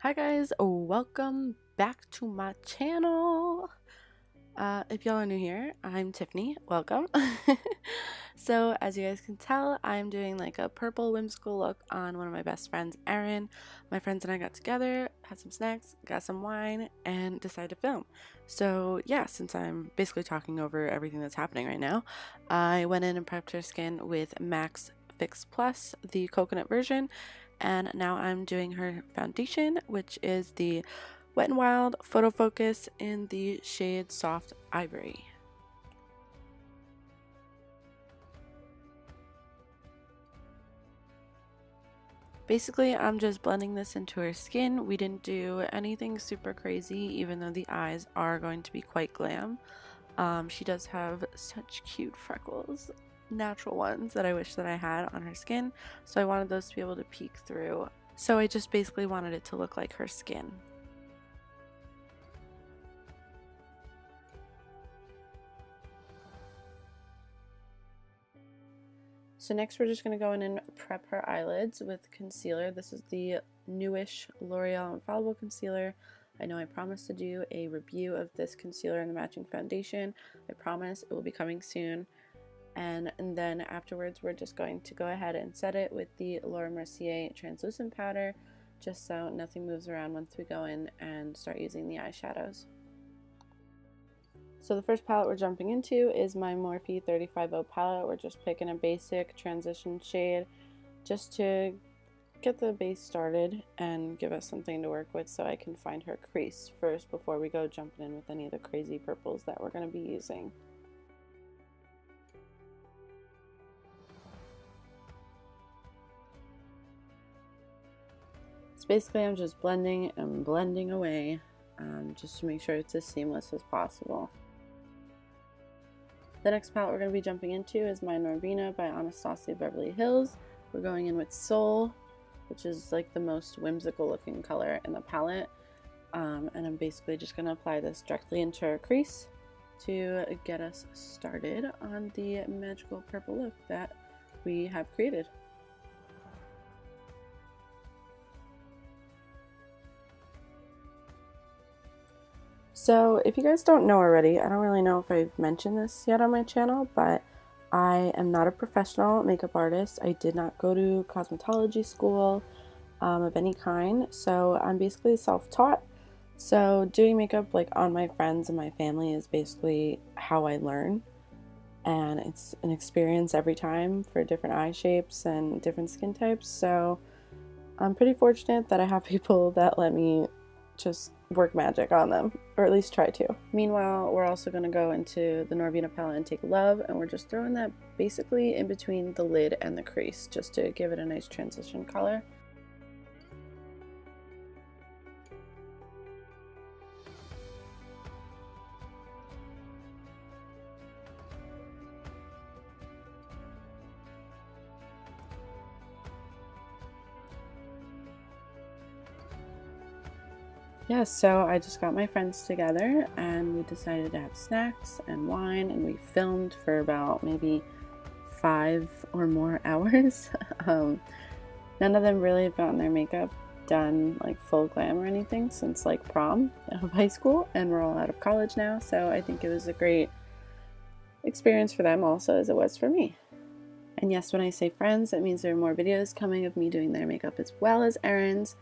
Hi guys, welcome back to my channel. If y'all are new here, I'm Tiffany. Welcome. So as you guys can tell, I'm doing like a purple whimsical look on one of my best friends, Erin. My friends and I got together, had some snacks, got some wine, and decided to film. So yeah, since I'm basically talking over everything that's happening right now, I went in and prepped her skin with Max Fix Plus, the coconut version, and now I'm doing her foundation, which is the Wet n Wild Photo Focus in the shade Soft Ivory. Basically, I'm just blending this into her skin. We didn't do anything super crazy, even though the eyes are going to be quite glam. She does have such cute freckles, natural ones that I wish that I had on her skin, so I wanted those to be able to peek through. So I just basically wanted it to look like her skin. So next we're just going to go in and prep her eyelids with concealer. This is the newish L'Oreal Infallible Concealer. I know I promised to do a review of this concealer and the matching foundation. I promise it will be coming soon. And then afterwards we're just going to go ahead and set it with the Laura Mercier translucent powder, just so nothing moves around once we go in and start using the eyeshadows. So the first palette we're jumping into is my Morphe 350 palette. We're just picking a basic transition shade just to get the base started and give us something to work with so I can find her crease first before we go jumping in with any of the crazy purples that we're going to be using. So basically I'm just blending and blending away just to make sure it's as seamless as possible. The next palette we're going to be jumping into is my Norvina by Anastasia Beverly Hills. We're going in with Soul, which is like the most whimsical looking color in the palette. And I'm basically just going to apply this directly into our crease to get us started on the magical purple look that we have created. So if you guys don't know already, I don't really know if I've mentioned this yet on my channel, but I am not a professional makeup artist. I did not go to cosmetology school of any kind, so I'm basically self-taught. So doing makeup like on my friends and my family is basically how I learn, and it's an experience every time for different eye shapes and different skin types. So I'm pretty fortunate that I have people that let me just work magic on them, or at least try to. Meanwhile, we're also going to go into the Norvina palette and take Love, and we're just throwing that basically in between the lid and the crease just to give it a nice transition color. Yeah, so I just got my friends together and we decided to have snacks and wine, and we filmed for about maybe 5 or more hours. None of them really have gotten their makeup done like full glam or anything since like prom of high school, and we're all out of college now, so I think it was a great experience for them also as it was for me. And yes, when I say friends, it means there are more videos coming of me doing their makeup as well as Erin's.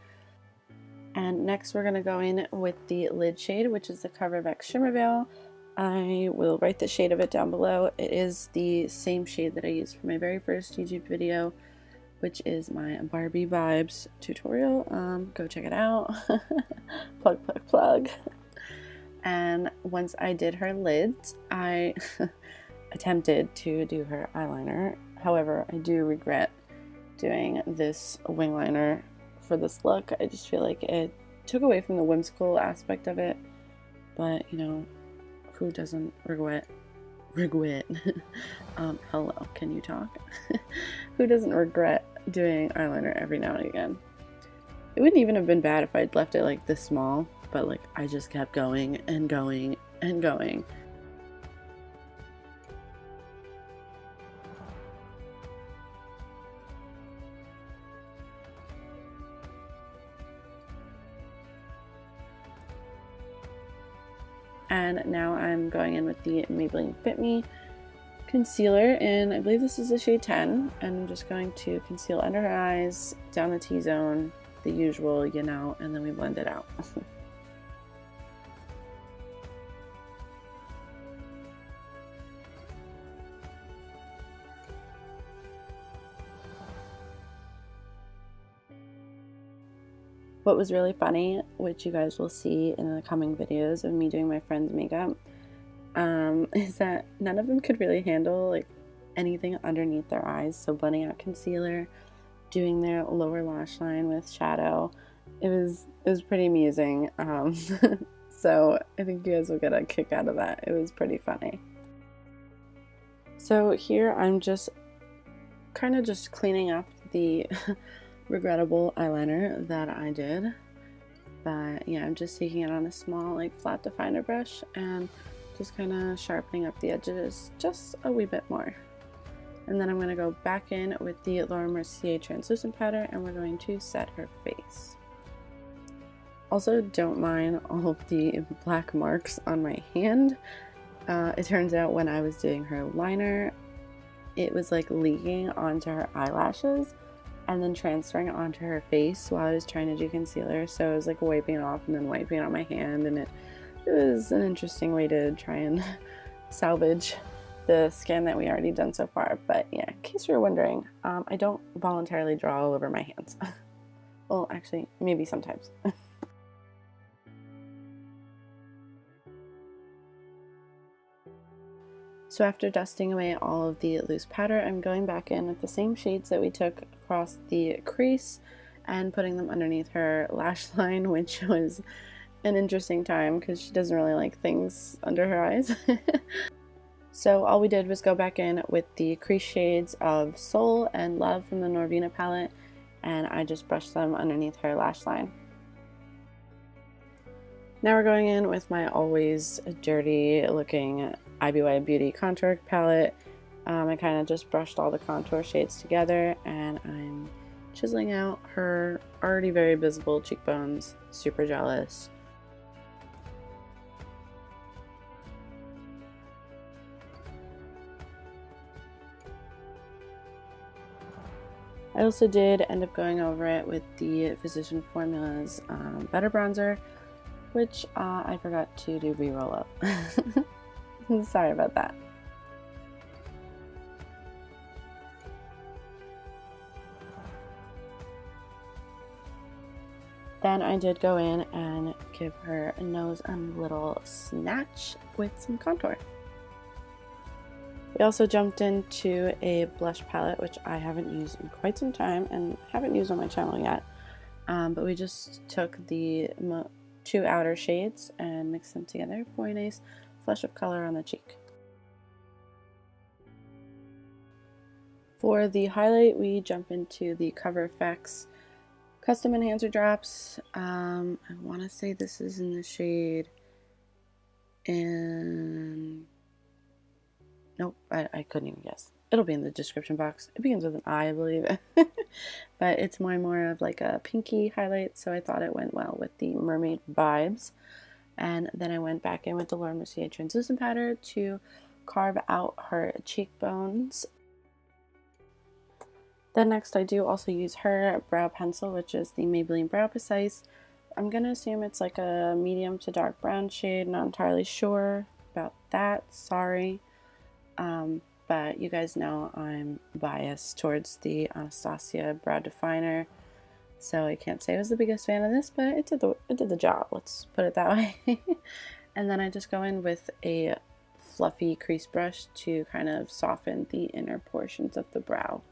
And next we're going to go in with the lid shade, which is the Cover of X Shimmer Veil. I will write the shade of it down below. It is the same shade that I used for my very first YouTube video, which is my Barbie Vibes tutorial. Go check it out. Plug, plug, plug. And once I did her lids, I attempted to do her eyeliner. However, I do regret doing this wing liner for this look. I just feel like it took away from the whimsical aspect of it, but you know, who doesn't regret hello, can you talk? Who doesn't regret doing eyeliner every now and again? It wouldn't even have been bad if I'd left it like this small, but like I just kept going and going and going. And now I'm going in with the Maybelline Fit Me concealer in, I believe this is the shade 10, and I'm just going to conceal under her eyes, down the T-zone, the usual, you know, and then we blend it out. What was really funny, which you guys will see in the coming videos of me doing my friend's makeup, is that none of them could really handle like anything underneath their eyes. So blending out concealer, doing their lower lash line with shadow, it was pretty amusing. So I think you guys will get a kick out of that. It was pretty funny. So here I'm just kind of just cleaning up the regrettable eyeliner that I did, but yeah, I'm just taking it on a small like flat definer brush and just kind of sharpening up the edges just a wee bit more. And then I'm going to go back in with the Laura Mercier translucent powder and we're going to set her face. Also, don't mind all of the black marks on my hand. It turns out when I was doing her liner, it was like leaking onto her eyelashes and then transferring onto her face while I was trying to do concealer. So I was like wiping it off and then wiping it on my hand, and it was an interesting way to try and salvage the skin that we already done so far. But yeah, in case you're wondering, I don't voluntarily draw all over my hands. Well, actually, maybe sometimes. So after dusting away all of the loose powder, I'm going back in with the same shades that we took across the crease and putting them underneath her lash line, which was an interesting time because she doesn't really like things under her eyes. So all we did was go back in with the crease shades of Soul and Love from the Norvina palette, and I just brushed them underneath her lash line. Now we're going in with my always dirty looking IBY Beauty contour palette. I kind of just brushed all the contour shades together and I'm chiseling out her already very visible cheekbones. Super jealous. I also did end up going over it with the Physician Formula's Better Bronzer, which I forgot to do re-roll up. Sorry about that. Then I did go in and give her a nose and little snatch with some contour. We also jumped into a blush palette, which I haven't used in quite some time and haven't used on my channel yet. But we just took the two outer shades and mixed them together for a nice flush of color on the cheek. For the highlight, we jump into the Cover FX Custom Enhancer Drops. I want to say this is in the shade in... Nope, I couldn't even guess. It'll be in the description box. It begins with an I believe. But it's more of like a pinky highlight, so I thought it went well with the mermaid vibes. And then I went back in with the Laura Mercier translucent powder to carve out her cheekbones. Then next I do also use her brow pencil, which is the Maybelline Brow Precise. I'm going to assume it's like a medium to dark brown shade, not entirely sure about that, sorry. But you guys know I'm biased towards the Anastasia Brow Definer, so I can't say I was the biggest fan of this, but it did the job, let's put it that way. And then I just go in with a fluffy crease brush to kind of soften the inner portions of the brow.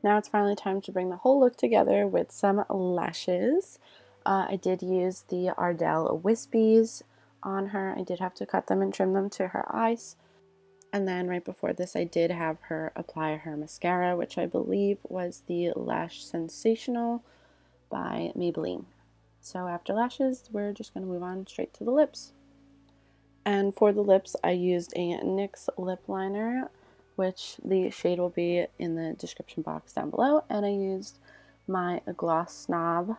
Now it's finally time to bring the whole look together with some lashes. I did use the Ardell Wispies on her. I did have to cut them and trim them to her eyes. And then right before this, I did have her apply her mascara, which I believe was the Lash Sensational by Maybelline. So after lashes, we're just going to move on straight to the lips. And for the lips, I used a NYX lip liner which the shade will be in the description box down below. And I used my Gloss Snob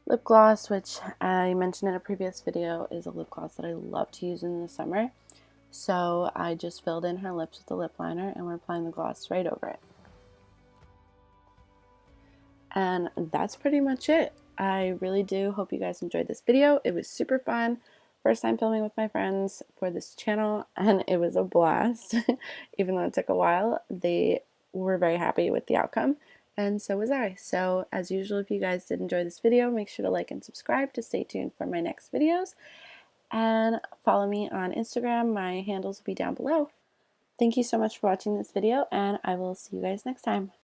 lip gloss, which I mentioned in a previous video is a lip gloss that I love to use in the summer. So I just filled in her lips with the lip liner and we're applying the gloss right over it. And that's pretty much it. I really do hope you guys enjoyed this video. It was super fun. First time filming with my friends for this channel, and it was a blast. Even though it took a while, they were very happy with the outcome, and so was I. So as usual, if you guys did enjoy this video, make sure to like and subscribe to stay tuned for my next videos, and follow me on Instagram. My handles will be down below. Thank you so much for watching this video, and I will see you guys next time.